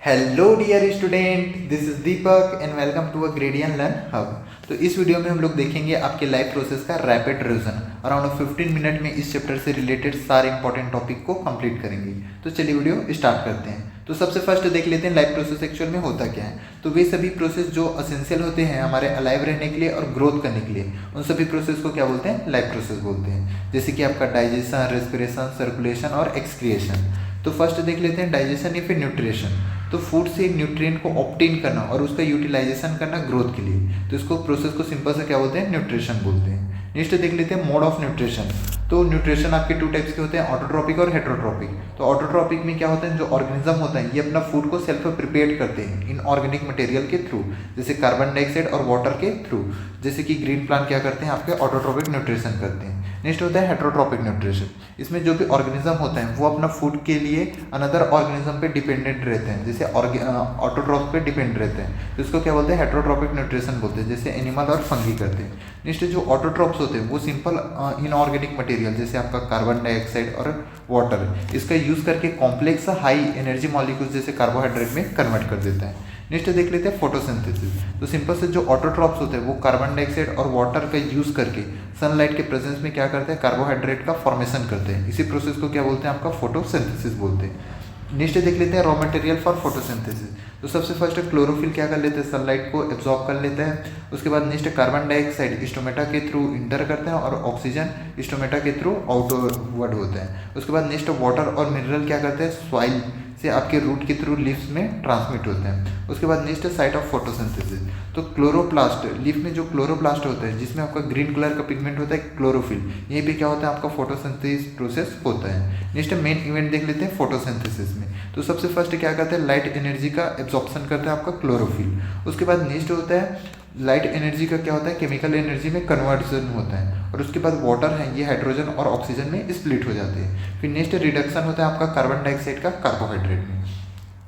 Hello dear student, this is Deepak and welcome to a gradian learn hub. तो इस video में हम लोग देखेंगे आपके लाइफ प्रोसेस का रैपिड रिवीजन। अराउंड 15 मिनट में इस चैप्टर से रिलेटेड सारे इंपॉर्टेंट टॉपिक को कंप्लीट करेंगे। तो चलिए वीडियो स्टार्ट करते हैं। तो सबसे फर्स्ट देख लेते हैं लाइफ प्रोसेस एक्चुअल में होता क्या है। तो वे सभी प्रोसेस जो असेंशियल होते हैं हमारे अलाइव रहने के लिए और ग्रोथ करने के लिए, उन सभी प्रोसेस को क्या बोलते हैं? लाइफ प्रोसेस बोलते हैं। जैसे कि आपका डाइजेशन, रेस्पिरेशन, सर्कुलेशन और एक्सक्रिएशन। तो फर्स्ट देख लेते हैं डाइजेशन या फिर न्यूट्रिशन। तो फूड से न्यूट्रिएंट को ऑब्टेन करना और उसका यूटिलाइजेशन करना ग्रोथ के लिए, तो इसको प्रोसेस को सिंपल से क्या बोलते हैं? न्यूट्रिशन बोलते हैं। नेक्स्ट देख लेते हैं मोड ऑफ न्यूट्रिशन। तो न्यूट्रिशन आपके टू टाइप्स के होते हैं, ऑटोट्रॉपिक और हेटेरोट्रॉपिक। तो ऑटोट्रॉपिक में क्या होता है, जो ऑर्गेनिज्म होता है ये अपना फूड को सेल्फ प्रिपेयर करते हैं इन ऑर्गेनिक मटेरियल के थ्रू, जैसे कार्बन डाइऑक्साइड और वाटर के थ्रू। जैसे कि ग्रीन प्लांट क्या करते हैं, आपके ऑटोट्रॉपिक न्यूट्रिशन करते हैं। नेक्स्ट होता है हेटेरोट्रॉपिक न्यूट्रिशन। इसमें जो भी ऑर्गेनिज्म होता है वो अपना फूड के लिए अनदर ऑर्गेनिज्म पे डिपेंडेंट रहते हैं, जैसे ऑटोट्रॉप पे डिपेंड रहते हैं, तो इसको क्या बोलते हैं? हेटेरोट्रॉपिक न्यूट्रिशन बोलते हैं, जैसे एनिमल और फंगी करते हैं। नेक्स्ट जो ऑटोट्रॉप्स होते हैं वो सिंपल इनऑर्गेनिक मटेरियल जैसे आपका कार्बन डाइऑक्साइड और वाटर, इसका यूज करके कॉम्प्लेक्स हाई एनर्जी मॉलिक्यूल्स जैसे कार्बोहाइड्रेट में कन्वर्ट कर देता है। नेक्स्ट देख लेते हैं फोटोसिंथेसिस। तो सिंपल से जो ऑटोट्रॉप्स होते हैं वो कार्बन डाइऑक्साइड और वाटर का यूज करके सनलाइट के प्रेजेंस में क्या करते हैं? कार्बोहाइड्रेट का फॉर्मेशन करते हैं। इसी प्रोसेस को क्या बोलते हैं? आपका फोटोसिंथेसिस बोलते हैं। नेक्स्ट देख लेते हैं रॉ मटेरियल फॉर फोटोसिंथेसिस। तो सबसे फर्स्ट क्लोरोफिल क्या कर लेते हैं? सनलाइट को एब्जॉर्ब कर लेते हैं। उसके बाद नेक्स्ट कार्बन डाइऑक्साइड स्टोमेटा के थ्रू इंटर करते हैं और ऑक्सीजन स्टोमेटा के थ्रू आउटवर्ड होता है। उसके बाद नेक्स्ट वाटर और मिनरल क्या करते हैं? सॉइल से आपके रूट के थ्रू लीव्स में ट्रांसमिट होते हैं। उसके बाद नेक्स्ट साइट ऑफ फोटोसिंथेसिस। तो क्लोरोप्लास्ट, लीफ में जो क्लोरोप्लास्ट होता है जिसमें आपका ग्रीन कलर का पिगमेंट होता है क्लोरोफिल, यहीं पे क्या होता है? आपका फोटोसिंथेसिस प्रोसेस होता है। नेक्स्ट मेन इवेंट देख लेते हैं फोटोसिंथेसिस में। तो सबसे फर्स्ट क्या करते हैं? लाइट एनर्जी का एब्जॉर्प्शन करता है आपका क्लोरोफिल। उसके बाद नेक्स्ट होता है लाइट एनर्जी का क्या होता है? केमिकल एनर्जी में कन्वर्जन होता है। और उसके बाद वाटर है ये हाइड्रोजन और ऑक्सीजन में स्प्लिट हो जाते हैं। फिर नेक्स्ट रिडक्शन होता है आपका कार्बन डाइऑक्साइड का कार्बोहाइड्रेट में।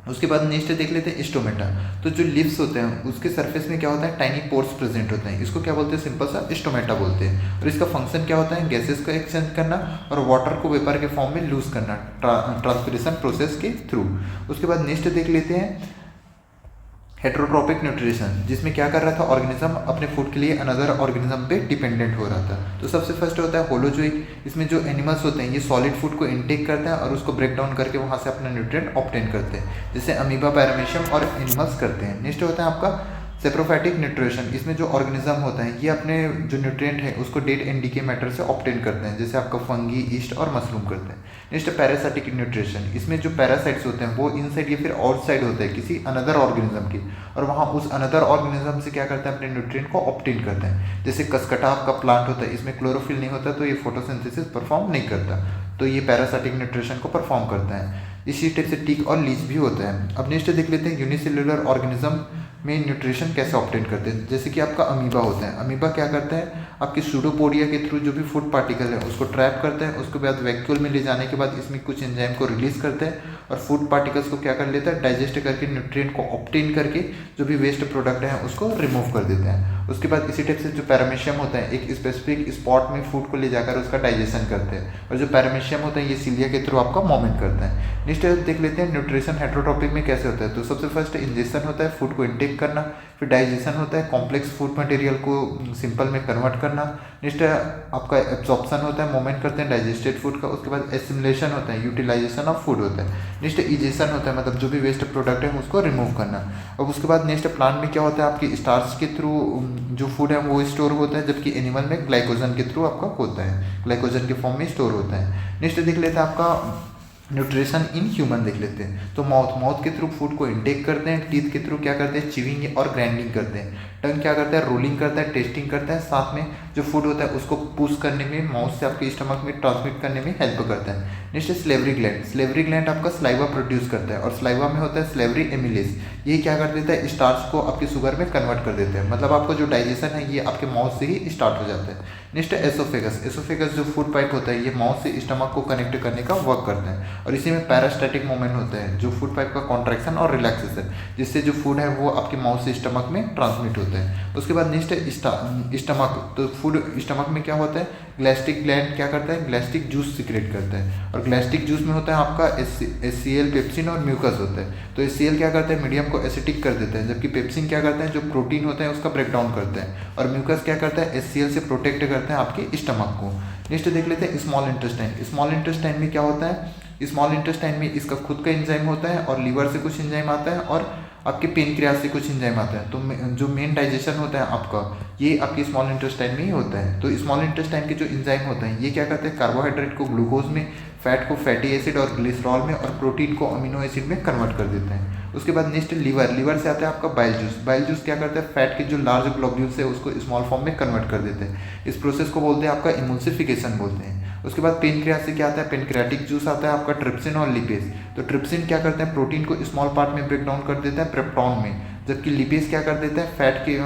उसके बाद नेक्स्ट देख लेते हैं स्टोमेटा। तो जो लिप्स होते हैं उसके सरफेस में क्या होता है? टाइनी पोर्स प्रेजेंट होते हैं, इसको क्या बोलते हैं? सिंपल सा स्टोमेटा बोलते हैं। और इसका फंक्शन क्या होता है? गैसेस को एक्सचेंज करना और वाटर को वेपर के फॉर्म में लूज करना ट्रांसपिरेशन प्रोसेस के थ्रू। उसके बाद नेक्स्ट देख लेते हैं हेटेरोट्रॉपिक न्यूट्रिशन, जिसमें क्या कर रहा था? ऑर्गेनिज्म अपने फूड के लिए अनदर ऑर्गेनिज्म पे डिपेंडेंट हो रहा था। तो सबसे फर्स्ट होता है होलोजोइक। इसमें जो एनिमल्स होते हैं ये सॉलिड फूड को इनटेक करते हैं और उसको ब्रेक डाउन करके वहाँ से अपना न्यूट्रिएंट ऑब्टेन करते हैं, जैसे अमीबा, पैरामीशियम और एनिमल्स करते हैं। नेक्स्ट होता है आपका सेप्रोफैटिक न्यूट्रिशन। इसमें जो ऑर्गेनिज्म होता है ये अपने जो न्यूट्रिएंट है उसको डेड एंड डीके मैटर से ऑब्टेन करते हैं, जैसे आपका फंगी, ईस्ट और मशरूम करते हैं। Next parasitic nutrition. इसमें जो पैरासाइट्स होते हैं वो इनसाइड या फिर आउटसाइड होते हैं किसी अनदर ऑर्गेनिज्म की, और वहाँ उस अनदर ऑर्गेनिज्म से क्या करते हैं? अपने न्यूट्रिएंट को ऑब्टेन करते हैं। जैसे कसकटा आपका प्लांट होता है, इसमें क्लोरोफिल नहीं होता तो ये फोटोसिंथेसिस परफॉर्म नहीं करता, तो ये पैरासाइटिक न्यूट्रिशन को परफॉर्म करता है। इसी टाइप से टिक और लीच भी होता है। अब नेक्स्ट देख लेते हैं यूनिसेलुलर ऑर्गेनिज्म में न्यूट्रिशन कैसे ऑब्टेन करते हैं। जैसे कि आपका अमीबा होता है, अमीबा क्या करता है? आपकी सूडोपोडिया के थ्रू जो भी फूड पार्टिकल है उसको ट्रैप करते हैं, उसके बाद वैक्यूल में ले जाने के बाद इसमें कुछ एंजाइम को रिलीज करते हैं और फूड पार्टिकल्स को क्या कर लेता है? डाइजेस्ट करके न्यूट्रिएंट को ऑब्टेन करके जो भी वेस्ट प्रोडक्ट है उसको रिमूव कर देते हैं। उसके बाद इसी टाइप से जो पैरामीशियम होता है एक स्पेसिफिक स्पॉट में फूड को ले जाकर उसका डाइजेशन करते हैं, और जो पैरामीशियम होता है ये सीलिया के थ्रू आपका मूवमेंट करता है। नेक्स्ट देख लेते हैं न्यूट्रिशन हेटेरोट्रॉपिक में कैसे होता है। तो सबसे फर्स्ट इंजेक्शन होता है, फूड को इंटेक करना। फिर डाइजेशन होता है, कॉम्प्लेक्स फूड मटेरियल को सिंपल में कन्वर्ट करना। नेक्स्ट आपका एब्जॉर्प्शन होता है, मूवमेंट करते हैं डाइजेस्टेड फूड का। उसके बाद एसिमुलेशन होता है, यूटिलाइजेशन ऑफ फूड होता है। नेक्स्ट इजेशन होता है, मतलब जो भी वेस्ट प्रोडक्ट है उसको रिमूव करना। अब उसके बाद नेक्स्ट प्लांट में क्या होता है? आपकी स्टार्च के थ्रू जो फूड है वो स्टोर होता है, जबकि एनिमल में ग्लाइकोजन के थ्रू आपका होता है, ग्लाइकोजन के फॉर्म में स्टोर होता है। नेक्स्ट देख लेते हैं आपका न्यूट्रिशन इन ह्यूमन देख लेते हैं। तो माउथ के थ्रू फूड को इंटेक करते हैं, टीथ के थ्रू क्या करते हैं? चिविंग और ग्राइंडिंग करते हैं। टंग क्या करता है? रोलिंग करता है, टेस्टिंग करता है, साथ में जो फूड होता है उसको पुश करने में, माउथ से आपके स्टमक में ट्रांसमिट करने में हेल्प करता है। Next salivary gland. Salivary gland आपका स्लाइवा प्रोड्यूस करता है और स्लाइवा में होता है स्लेवरी एमिलेज। ये क्या कर देता है? स्टार्च को आपकी शुगर में कन्वर्ट कर देते हैं, मतलब आपका जो डाइजेशन है ये आपके माउथ से ही स्टार्ट हो जाता है। Next oesophagus. एसोफेगस जो फूड पाइप होता है ये माउथ से स्टमक को कनेक्ट करने का वर्क करता है, और इसी में पैरास्टैटिक मूवमेंट होता है, जो फूड पाइप का कॉन्ट्रैक्शन और रिलैक्सेशन, जिससे जो फूड है वो आपके माउथ से स्टमक में ट्रांसमिट होता है। उसके बाद नेक्स्ट स्टमक। तो फूड स्टमक में क्या होता है? ग्लैस्टिक ग्लैंड क्या करता है, ग्लैस्टिक जूस सिक्रेट करता है, और ग्लैस्टिक जूस में होता है आपका HCl, पेप्सिन और म्यूकस होता है। तो HCl क्या करता है, मीडियम को एसिटिक कर देता है, जबकि पेप्सिन क्या करता है, जो प्रोटीन होता है उसका ब्रेक डाउन करता है, और म्यूकस क्या करता है, HCl से प्रोटेक्ट करता है आपके स्टमक को। नेक्स्ट देख लेते हैं स्मॉल इंटेस्टाइन। स्मॉल इंटेस्टाइन में क्या होता है, स्मॉल इंटेस्टाइन में इसका खुद का एंजाइम होता है, और लीवर से कुछ एंजाइम आता है, और आपके पेनक्रियास से कुछ एंजाइम आता है। तो जो मेन डाइजेशन होता है आपका, ये आपके स्मॉल इंटेस्टाइन में ही होता है। तो स्मॉल इंटेस्टाइन के जो एंजाइम होते हैं ये क्या करते हैं, कार्बोहाइड्रेट को ग्लूकोज में, फैट को फैटी एसिड और ग्लिसरॉल में, और प्रोटीन को अमीनो एसिड में कन्वर्ट कर देते हैं। उसके बाद नेक्स्ट लीवर। लीवर से आता है आपका बाइल जूस। बाइल जूस क्या करता है, फैट के जो लार्ज ग्लोब्यूल्स है उसको स्मॉल फॉर्म में कन्वर्ट कर देते हैं। इस प्रोसेस को बोलते हैं आपका इमल्सिफिकेशन बोलते हैं। उसके बाद पेनक्रियास से क्या आता है, पेनक्रियाटिक जूस आता है आपका, ट्रिप्सिन और लिपेज। तो ट्रिप्सिन क्या करता है, प्रोटीन को स्मॉल पार्ट में ब्रेक डाउन कर देता है पेप्टोन में, जबकि लिपेज क्या कर देता है, फैट के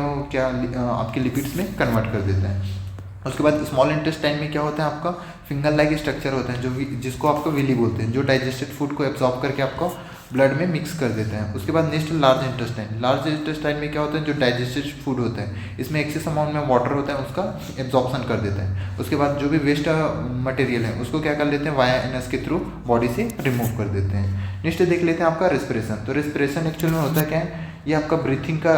आपके लिपिड्स में कन्वर्ट कर देता है। उसके बाद स्मॉल इंटेस्टाइन में क्या होता है आपका, फिंगर लाइक स्ट्रक्चर होता है, जिसको आपको विली बोलते हैं, जो डाइजेस्टेड फूड को एब्जॉर्ब करके आपको ब्लड में मिक्स कर देते हैं। उसके बाद next large intestine. Large intestine में क्या होता है, जो डाइजेस्टेड फूड होता है इसमें एक्सेस अमाउंट में वाटर होता है, उसका एब्जॉर्प्शन कर देता है। उसके बाद जो भी वेस्ट मटेरियल है उसको क्या कर लेते हैं, वाया एनस के थ्रू बॉडी से रिमूव कर देते हैं। नेक्स्ट देख लेते हैं आपका रेस्पिरेशन। तो रेस्पिरेशन एक्चुअल में होता क्या है, ये आपका ब्रीथिंग का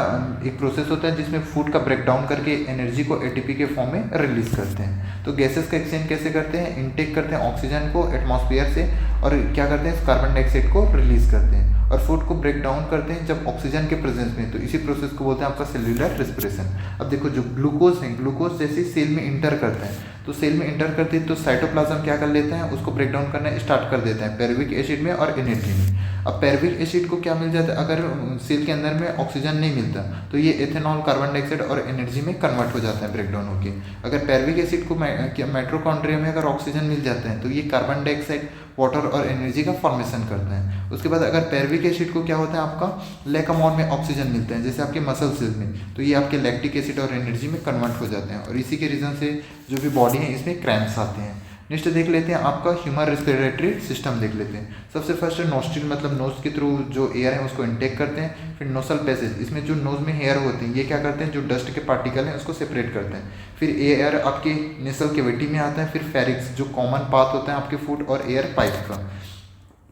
एक प्रोसेस होता है जिसमें फूड का ब्रेक डाउन करके एनर्जी को एटीपी के फॉर्म में रिलीज करते हैं। तो गैसेस का एक्सचेंज कैसे करते हैं, इनटेक करते हैं ऑक्सीजन को एटमॉस्फेयर से, और क्या करते हैं, कार्बन डाइऑक्साइड को रिलीज करते हैं, और फूड को ब्रेक डाउन करते हैं जब ऑक्सीजन के प्रेजेंस में। तो इसी प्रोसेस को बोलते हैं आपका सेल्यूलर रेस्पिरेशन। अब देखो जो ग्लूकोज है, ग्लूकोज जैसे सेल में इंटर करता है, तो सेल में इंटर करते हैं तो साइटोप्लाज्म क्या कर लेता है, उसको ब्रेक डाउन करना स्टार्ट कर देता है पैरुविक एसिड में और एनर्जी में। अब पैरुविक एसिड को क्या मिल जाता है, अगर सेल के अंदर में ऑक्सीजन नहीं मिलता तो ये एथेनॉल, कार्बन डाइऑक्साइड और एनर्जी में कन्वर्ट हो जाता है ब्रेक डाउन होके। अगर पैरुविक एसिड को माइटोकॉन्ड्रिया में अगर ऑक्सीजन मिल जाता है तो ये कार्बन डाइऑक्साइड, वाटर और एनर्जी का फॉर्मेशन करता है। उसके बाद अगर पैरुविक एसिड को क्या होता है आपका, लैक अमाउंट में ऑक्सीजन मिलता है जैसे आपके मसल सेल्स में, तो ये आपके लैक्टिक एसिड और एनर्जी में कन्वर्ट हो जाते हैं, और इसी के रीज़न से जो भी बॉडी है इसमें क्रैम्प्स आते हैं। नेक्स्ट देख लेते हैं आपका ह्यूमन रेस्पिरेटरी सिस्टम देख लेते हैं। सबसे फर्स्ट नोस्ट्रिल, मतलब नोज के थ्रू जो एयर है उसको इनटेक करते हैं। फिर नोसल पैसेज, इसमें जो नोज में हेयर होते हैं ये क्या करते हैं, जो डस्ट के पार्टिकल हैं उसको सेपरेट करते हैं। फिर एयर आपके नेसल कैविटी में आता है। फिर फेरिक्स, जो कॉमन पाथ होता है आपके फूड और एयर पाइप का।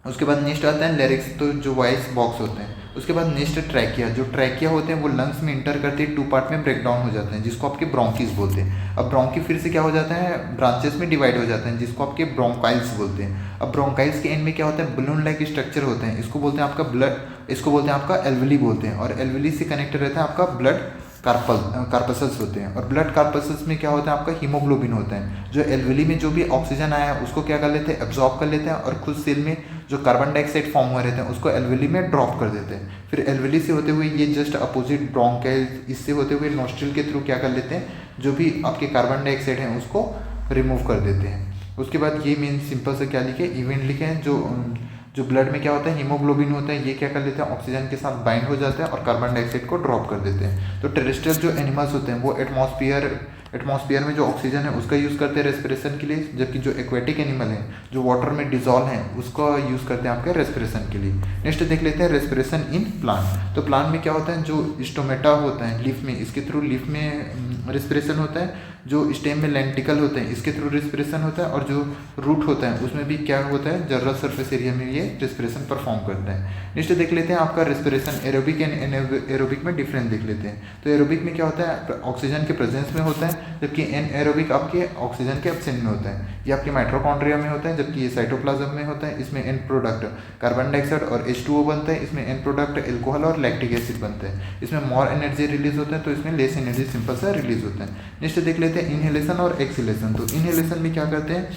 उसके बाद नेक्स्ट आता है लेरिक्स, तो जो वॉइस बॉक्स होते हैं। उसके बाद नेक्स्ट ट्रैकिया, जो ट्रैकिया होते हैं वो लंग्स में इंटर करते हैं, टू पार्ट में ब्रेक डाउन हो जाते हैं जिसको आपके ब्रोंकिस बोलते हैं। अब ब्रोंकी फिर से क्या हो जाता है, ब्रांचेस में डिवाइड हो जाते हैं जिसको आपके ब्रोंकाइल्स बोलते हैं। अब ब्रोंकाइल्स के एंड में क्या होता है, बलून लाइक स्ट्रक्चर होते हैं, इसको बोलते हैं आपका ब्लड, इसको बोलते हैं आपका एल्वेली बोलते हैं, और एल्वेली से कनेक्टेड रहता है आपका ब्लड कार्पसल्स होते हैं। और ब्लड कार्पसल्स में क्या होता है आपका, हीमोग्लोबिन होता है, जो एल्वेली में जो भी ऑक्सीजन आया है उसको क्या कर लेते हैं, एब्जॉर्ब कर लेते हैं, और खुद सेल में जो कार्बन डाइऑक्साइड फॉर्म हुए रहते हैं उसको एल्वेली में ड्रॉप कर देते हैं। फिर एल्वेली से होते हुए ये जस्ट अपोजिट ब्रोंकाइल, इससे होते हुए नोस्ट्रिल के थ्रू क्या कर लेते हैं, जो भी आपके कार्बन डाइऑक्साइड है उसको रिमूव कर देते हैं। उसके बाद ये मेन सिंपल से क्या लिखे, इवेंट लिखे हैं, जो ब्लड में क्या होता है, हीमोग्लोबिन होता है, ये क्या कर लेते हैं, ऑक्सीजन के साथ बाइंड हो जाता है और कार्बन डाइऑक्साइड को ड्रॉप कर देते हैं। तो टेरेस्ट्रियल जो एनिमल्स होते हैं वो एटमॉस्फेयर में जो ऑक्सीजन है उसका यूज़ करते हैं रेस्पिरेशन के लिए, जबकि जो एक्वेटिक एनिमल है जो वाटर में डिजॉल्व है उसका यूज़ करते हैं आपके रेस्पिरेशन के लिए। नेक्स्ट देख लेते हैं रेस्पिरेशन इन प्लांट। तो प्लांट में क्या होता है, जो स्टोमेटा होता है लीफ में, इसके थ्रू लीफ में रेस्पिरेशन होता है। जो स्टेम में लेंटिकल होते हैं इसके थ्रू रेस्पिरेशन होता है, और जो रूट होता है उसमें भी क्या होता है, जनरल सरफेस एरिया में ये रेस्पिरेशन परफॉर्म करता है। नेक्स्ट देख लेते हैं आपका रेस्पिरेशन एरोबिक एंड एरोबिक में डिफरेंस देख लेते हैं। तो एरोबिक में क्या होता है, ऑक्सीजन के प्रेजेंस में होता है, जबकि एरोबिक आपके ऑक्सीजन के एब्सेंट में होता है। ये आपके माइटोकॉन्ड्रिया में होता है, जबकि ये साइटोप्लाज्म में होता है। इसमें एंड प्रोडक्ट कार्बन डाइऑक्साइड और H2O बनता है, इसमें एंड प्रोडक्ट एल्कोहल और लैक्टिक एसिड बनता है। इसमें मोर एनर्जी रिलीज होता है, तो इसमें लेस एनर्जी सिंपल सा रिलीज होता है। नेक्स्ट देख लेते हैं इनहेलेशन और एक्सहेलेशन। तो इनहेलेशन में क्या करते हैं,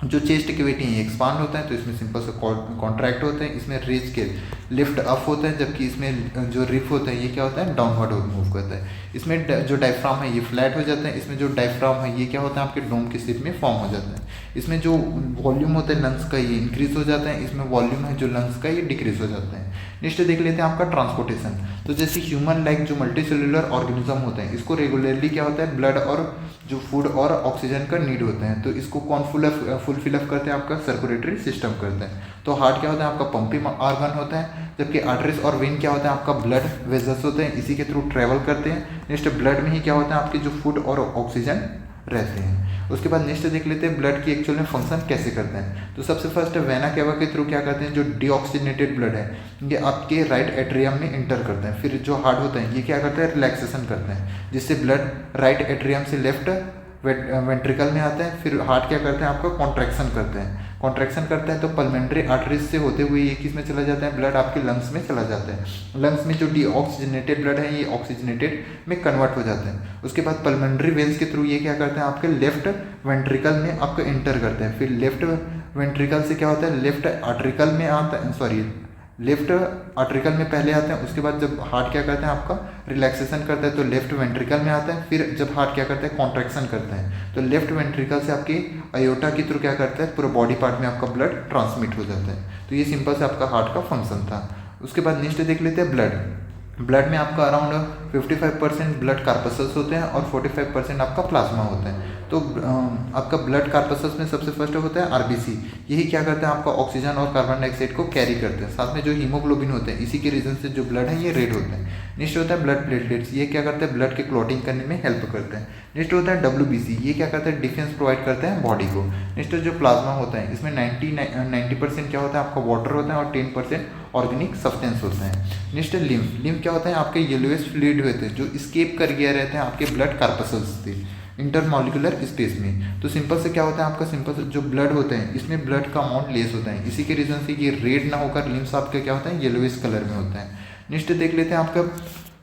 जो चेस्ट कैविटी है एक्सपांड होता है, तो इसमें सिंपल से कॉन्ट्रैक्ट होते हैं, इसमें रीच के लिफ्ट अप होता है, जबकि इसमें जो रिफ होता है ये क्या होता है, डाउनवर्ड मूव करता है। इसमें जो डायफ्राम है ये फ्लैट हो जाता है, इसमें जो डायफ्राम है ये क्या होता है, आपके डोम के शेप में फॉर्म हो जाता है। इसमें जो वॉल्यूम होता है लंग्स का ये इंक्रीज हो जाता है, इसमें वॉल्यूम है जो लंग्स का ये डिक्रीज हो जाता है। नेक्स्ट देख लेते हैं आपका ट्रांसपोर्टेशन। तो जैसे ह्यूमन लाइक जो मल्टीसेलुलर ऑर्गेनिज्म होते हैं इसको रेगुलरली क्या होता है, ब्लड और जो फूड और ऑक्सीजन का नीड होता है, तो इसको कौन फुलफिल करते हैं, आपका सर्कुलेटरी सिस्टम करता है। तो हार्ट क्या होता है, आपका पंपिंग ऑर्गन होता है, जबकि आर्टरीज और वेन क्या होता है, आपका ब्लड वेजल्स होते हैं, इसी के थ्रू ट्रेवल करते हैं। नेक्स्ट ब्लड में ही क्या होता है, आपके जो फूड और ऑक्सीजन रहते हैं। उसके बाद नेक्स्ट देख लेते हैं ब्लड की एक्चुअल में फंक्शन कैसे करते हैं। तो सबसे फर्स्ट वेना केवा के थ्रू क्या करते हैं, जो डीऑक्सीजनेटेड ब्लड है ये आपके राइट एट्रियम में इंटर करते हैं। फिर जो हार्ट होता है ये क्या करते हैं, रिलैक्सेशन करते हैं, जिससे ब्लड राइट एट्रियम से लेफ्ट वेंट्रिकल में आता है। फिर हार्ट क्या करते हैं, आपका कॉन्ट्रैक्शन करते हैं। कॉन्ट्रैक्शन करता है तो पल्मेंट्री आर्टरीज से होते हुए ये किस में चला जाता है, ब्लड आपके लंग्स में चला जाता है। लंग्स में जो डीऑक्सीजनेटेड ब्लड है ये ऑक्सीजनेटेड में कन्वर्ट हो जाता है। उसके बाद पल्मेंट्री वेन्स के थ्रू ये क्या करते हैं, आपके लेफ्ट वेंट्रिकल में आपको इंटर करते हैं। फिर लेफ्ट वेंट्रिकल से क्या होता है, लेफ्ट आर्ट्रिकल में आता है, लेफ्ट आर्ट्रिकल में पहले आते हैं। उसके बाद जब हार्ट क्या करते हैं, आपका रिलैक्सेशन करता है तो लेफ्ट वेंट्रिकल में आता है। फिर जब हार्ट क्या करता है, कॉन्ट्रैक्शन करता है तो लेफ्ट वेंट्रिकल से आपकी अयोटा के थ्रू क्या करता है, पूरा बॉडी पार्ट में आपका ब्लड ट्रांसमिट हो जाता है। तो ये सिंपल से आपका हार्ट का फंक्शन था। उसके बाद नेक्स्ट देख लेते हैं ब्लड में आपका अराउंड 55% ब्लड कार्पसल्स होते हैं और 45% आपका प्लाज्मा होता है। तो आपका ब्लड कार्पसल्स में सबसे फर्स्ट होता है आरबीसी। यही क्या करते हैं, आपका ऑक्सीजन और कार्बन डाइऑक्साइड को कैरी करते हैं। साथ में जो हीमोग्लोबिन होते हैं इसी के रीजन से जो ब्लड है ये रेड होता है। नेक्स्ट होता है ब्लड प्लेटलेट्स, ये क्या करते हैं, ब्लड के क्लॉटिंग करने में हेल्प करते हैं। नेक्स्ट होता है डब्ल्यूबीसी, ये क्या करता है, डिफेंस प्रोवाइड करता है बॉडी को। नेक्स्ट जो प्लाज्मा होता है इसमें 90% क्या होता है, आपका वाटर होता है और 10% ऑर्गेनिक सब्सटेंस होता है। नेक्स्ट लिम्फ क्या होता है, आपके येलोइश फ्लूइड होते हैं जो स्केप कर गया रहते हैं आपके ब्लड कार्पसल्स से इंटरमॉलिकुलर स्पेस में। तो सिंपल से क्या होता है, आपका सिंपल से जो ब्लड होता है इसमें ब्लड का अमाउंट लेस होता है, इसी के रीजन से ये रेड ना होकर लिम्स आपका क्या होता है, येलोइश कलर में होता है। नेक्स्ट देख लेते हैं आपका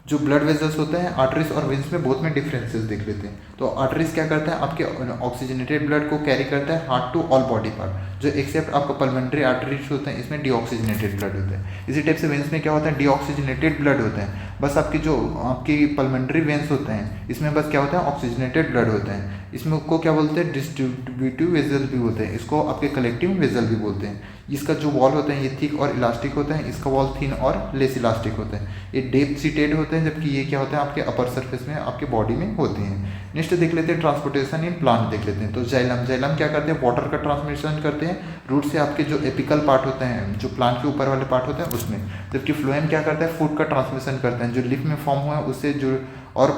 जो ब्लड वेजल्स होते हैं आर्टरीज और वेन्स में बहुत में डिफरेंसेस देख लेते हैं। तो आर्टरीज क्या करता है, आपके ऑक्सीजनेटेड ब्लड को कैरी करता है heart to all body part, जो एक्सेप्ट आपका पल्मेंट्री आर्टरीज होते हैं इसमें डीऑक्सीजनेटेड ब्लड होता है। इसी टाइप से वेन्स में क्या होता है, डीऑक्सीजनेटेड ब्लड होता है। बस आपकी पल्मेंट्री वेन्स होते हैं इसमें बस क्या होता है, ऑक्सीजनेटेड ब्लड होता है। इसमें को क्या बोलते हैं, डिस्ट्रीब्यूटिव वेजल भी बोलते हैं, इसको आपके कलेक्टिव वेजल भी बोलते हैं। इसका जो वॉल होता है ये थिक और इलास्टिक होता है, इसका वॉल थिन और लेस इलास्टिक होता है। ये डेप्थ सीटेड होते हैं, जबकि ये क्या होता है आपके अपर सरफेस में आपके बॉडी में होते हैं। नेक्स्ट देख लेते हैं ट्रांसपोर्टेशन इन प्लांट देख लेते हैं। तो जाइलम क्या करते हैं, वाटर का ट्रांसमिशन करते हैं रूट से आपके जो एपिकल पार्ट होते हैं, जो प्लांट के ऊपर वाले पार्ट होते हैं उसमें। जबकि फ्लोएम क्या करता है, फूड का ट्रांसमिशन करते हैं जो लीफ में फॉर्म हुआ है उससे जो और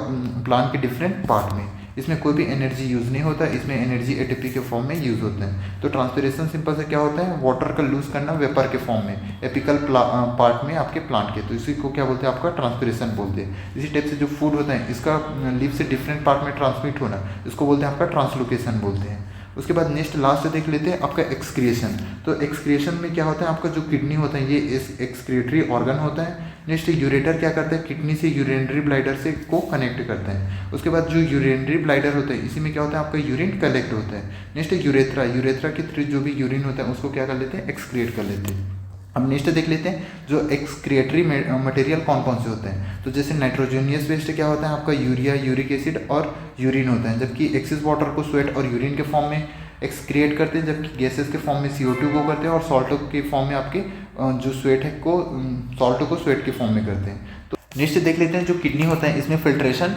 प्लांट के डिफरेंट पार्ट में। इसमें कोई भी एनर्जी यूज़ नहीं होता, इसमें एनर्जी एटीपी के फॉर्म में यूज़ होता है। तो ट्रांसपिरेशन सिंपल से क्या होता है, वाटर का लूज करना वेपर के फॉर्म में एपिकल पार्ट में आपके प्लांट के, तो इसी को क्या बोलते हैं, आपका ट्रांसपिरेशन बोलते हैं। इसी टाइप से जो फूड होता है इसका लीफ से डिफरेंट पार्ट में ट्रांसमिट होना, इसको बोलते हैं आपका ट्रांसलोकेशन बोलते हैं। उसके बाद नेक्स्ट लास्ट देख लेते हैं आपका एक्सक्रिएशन। तो एक्सक्रिएशन में क्या होता है, आपका जो किडनी होता है ये एक्सक्रिएटरी ऑर्गन होता है। नेक्स्ट यूरेटर क्या करता है, किडनी से यूरिनरी ब्लैडर से को कनेक्ट करता है। उसके बाद जो यूरिनरी ब्लैडर होता है इसी में क्या होता है, आपका यूरिन कलेक्ट होता है। नेक्स्ट यूरेथ्रा के थ्रू जो भी यूरिन होता है उसको क्या कर लेते हैं, एक्सक्रिएट कर लेते हैं। अब नेक्स्ट देख लेते हैं जो एक्सक्रिएटरी मटेरियल कौन कौन से होते हैं। तो जैसे नाइट्रोजनियस वेस्ट क्या होता है, आपका यूरिया, यूरिक एसिड और यूरिन होता है। जबकि एक्सेस वाटर को स्वेट और यूरिन के फॉर्म में एक्सक्रिएट करते हैं, जबकि गैसेस के फॉर्म में CO2 को करते हैं और सॉल्टो के फॉर्म में आपके जो स्वेट है को सॉल्टो को स्वेट के फॉर्म में करते हैं। तो नेक्स्ट देख लेते हैं जो किडनी होता है इसमें फिल्ट्रेशन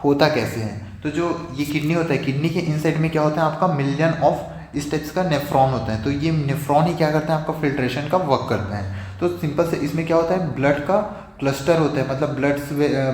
होता कैसे है। तो जो ये किडनी होता है, किडनी के इनसाइड में क्या होता है, आपका मिलियन ऑफ इस टाइप्स का नेफ्रॉन होता है। तो ये नेफ्रॉन ही क्या करता है, आपका फिल्ट्रेशन का वर्क करता है। तो सिंपल से इसमें क्या होता है, ब्लड का क्लस्टर होता है, मतलब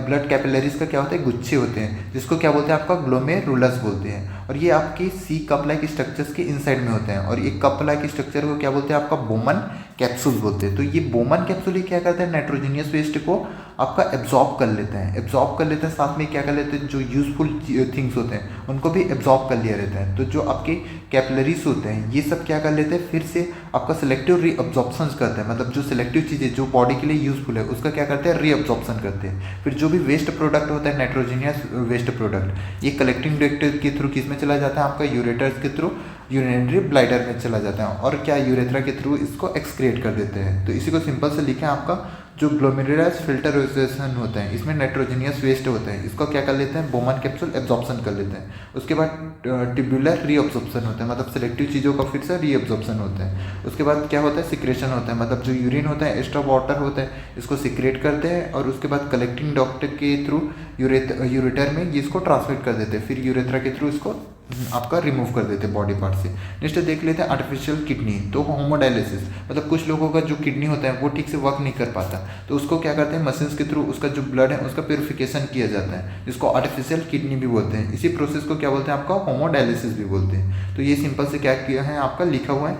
ब्लड कैपिलरीज का क्या होता है, गुच्छे होते हैं, जिसको क्या बोलते हैं, आपका ग्लोमेरुलस बोलते हैं। और ये आपके सी कप लाइक स्ट्रक्चर्स के इनसाइड में होते हैं। और ये कप लाइक स्ट्रक्चर को क्या बोलते हैं, आपका बोमन कैप्सूल बोलते हैं। तो ये बोमन कैप्सूल ही क्या करते हैं, नाइट्रोजनियस वेस्ट को आपका एब्जॉर्ब कर लेते हैं, साथ में क्या कर लेते हैं, जो यूजफुल थिंग्स होते हैं उनको भी एब्जॉर्ब कर लिया रहता है। तो जो आपके कैपिलरीज होते हैं ये सब क्या कर लेते हैं, फिर से आपका सिलेक्टिव रीअब्जॉर्प्शन करते हैं, मतलब जो सिलेक्टिव चीज़ें जो बॉडी के लिए यूजफुल है उसका क्या करते हैं, रीअब्जॉर्प्शन करते हैं। फिर जो भी वेस्ट प्रोडक्ट होता है, नाइट्रोजनियस वेस्ट प्रोडक्ट, ये कलेक्टिंग डक्ट के थ्रू किस में चला जाता है, आपका यूरेटर्स के थ्रू यूरिनरी ब्लैडर में चला जाता है। और क्या यूरेथ्रा के थ्रू इसको एक्सक्रिएट कर देते हैं। तो इसी को सिंपल से लिखें, आपका जो ग्लोमेरुलस फिल्टरेशन होता है इसमें नाइट्रोजनियस वेस्ट होता है, इसको क्या कर लेते हैं, बोमन कैप्सूल एब्जॉर्प्शन कर लेते हैं। उसके बाद ट्यूबुलर रीअब्जॉर्प्शन होता है, मतलब सिलेक्टिव चीज़ों का फिर से रीअब्जॉर्प्शन होता है। उसके बाद क्या होता है, सिक्रेशन होता है, मतलब जो यूरिन होता है, एक्स्ट्रा वाटर होता है, इसको सिक्रेट करते हैं। और उसके बाद कलेक्टिंग डक्ट के थ्रू यूरेटर में ये इसको ट्रांसमिट कर देते हैं, फिर यूरेथ्रा के थ्रू इसको आपका रिमूव कर देते हैं बॉडी पार्ट से। नेक्स्ट देख लेते हैं आर्टिफिशियल किडनी। तो होमोडायलिसिस मतलब कुछ लोगों का जो किडनी होता है वो ठीक से वर्क नहीं कर पाता, तो उसको क्या करते हैं मशीन्स के थ्रू उसका जो ब्लड है उसका प्योरिफिकेशन किया जाता है, जिसको आर्टिफिशियल किडनी भी बोलते हैं। इसी प्रोसेस को क्या बोलते हैं आपका होमोडायलिसिस भी बोलते हैं। तो ये सिंपल से क्या किया है आपका लिखा हुआ है।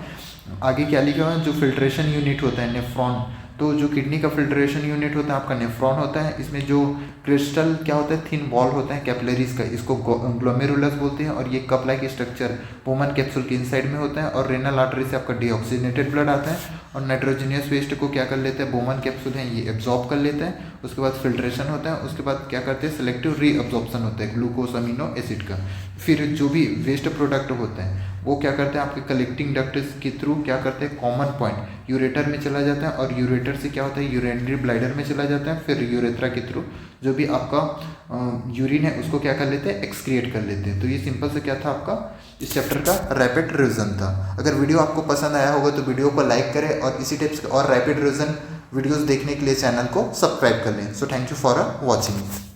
आगे क्या लिखा हुआ है, जो फिल्ट्रेशन यूनिट होता है नेफ्रॉन, तो जो किडनी का फिल्ट्रेशन यूनिट होता है आपका नेफ्रॉन होता है। इसमें जो क्रिस्टल क्या होता है थिन वॉल होता है कैपिलरीज का, इसको ग्लोमेरुलस बोलते हैं। और ये cup like structure Bowman capsule के इनसाइड में होता है। और रेनल आर्टरी से आपका डीऑक्सीजनेटेड ब्लड आता है और नाइट्रोजनियस वेस्ट को क्या कर लेते हैं, बोमन कैप्सूल है ये एब्जॉर्ब कर लेते हैं। उसके बाद फिल्ट्रेशन होता है, उसके बाद क्या करते हैं सेलेक्टिव रीअब्जॉर्प्शन होता है ग्लूकोज अमीनो एसिड का। फिर जो भी वेस्ट प्रोडक्ट होते हैं वो क्या करते हैं आपके कलेक्टिंग डक्ट के थ्रू क्या करते हैं कॉमन पॉइंट यूरेटर में चला जाता है, और यूरेटर से क्या होता है यूरिनरी ब्लैडर में चला जाता है। फिर यूरेथ्रा के थ्रू जो भी आपका यूरिन है उसको क्या कर लेते हैं एक्सक्रिएट कर लेते हैं। तो ये सिंपल से क्या था आपका इस चैप्टर का रैपिड रिवीजन था। अगर वीडियो आपको पसंद आया होगा तो वीडियो को लाइक करें और इसी टाइप्स के और रैपिड रिवीजन वीडियोस देखने के लिए चैनल को सब्सक्राइब कर लें। So thank you for watching.